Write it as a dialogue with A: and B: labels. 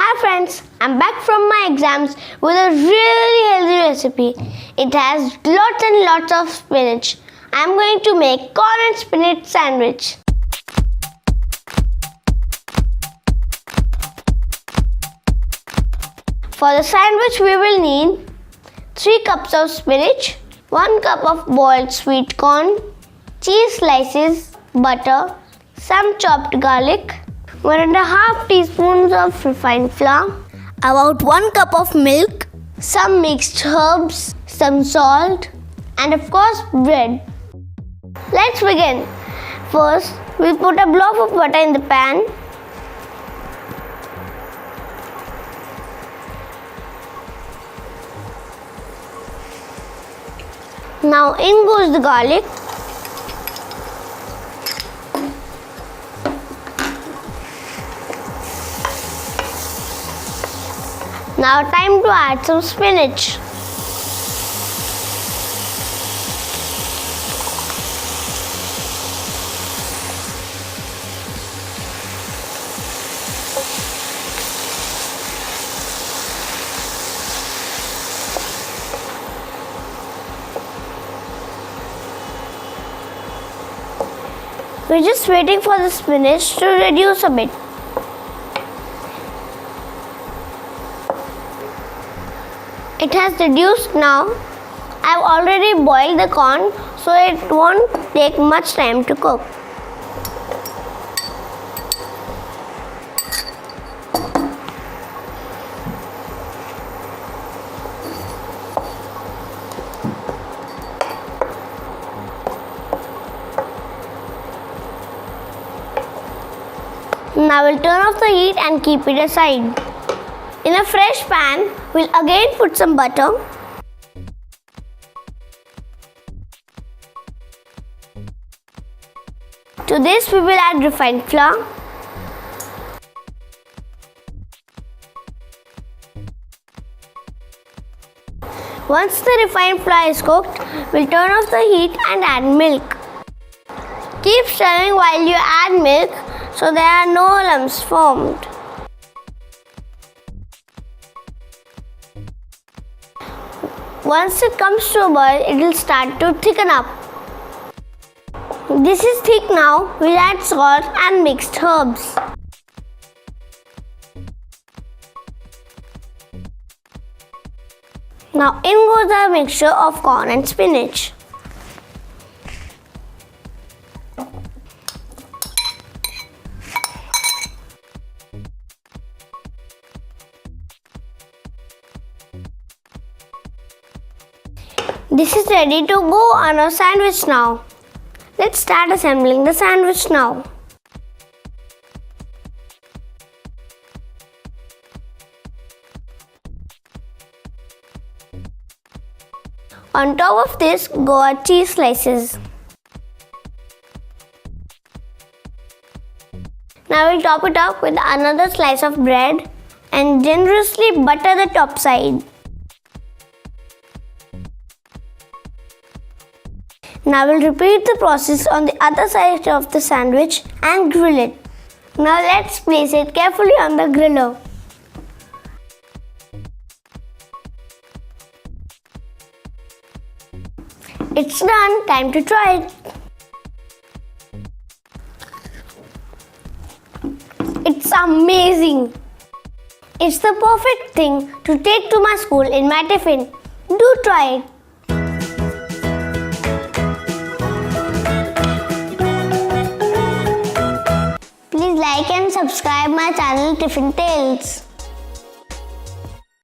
A: Hi friends, I'm back from my exams with a really healthy recipe. It has lots and lots of spinach. I'm going to make corn and spinach sandwich. For the sandwich we will need 3 cups of spinach, 1 cup of boiled sweet corn, cheese slices, butter, some chopped garlic, 1.5 teaspoons of refined flour, about 1 cup of milk, some mixed herbs, some salt, and of course bread. Let's begin. First, we put a blob of butter in the pan. Now in goes the garlic. Now time to add some spinach. We're just waiting for the spinach to reduce a bit. It has reduced now. I've already boiled the corn, so it won't take much time to cook. Now we'll turn off the heat and keep it aside. In a fresh pan, we'll again put some butter. To this we will add refined flour. Once the refined flour is cooked, we'll turn off the heat and add milk. Keep stirring while you add milk so there are no lumps formed. Once it comes to a boil, it will start to thicken up. This is thick now. We'll add salt and mixed herbs. Now in goes the mixture of corn and spinach. This is ready to go on our sandwich now. Let's start assembling the sandwich now. On top of this go our cheese slices. Now we'll top it up with another slice of bread and generously butter the top side. Now we'll repeat the process on the other side of the sandwich and grill it. Now let's place it carefully on the griller. It's done. Time to try it. It's amazing. It's the perfect thing to take to my school in my tiffin. Do try it. Please like and subscribe my channel Tiffin Tales.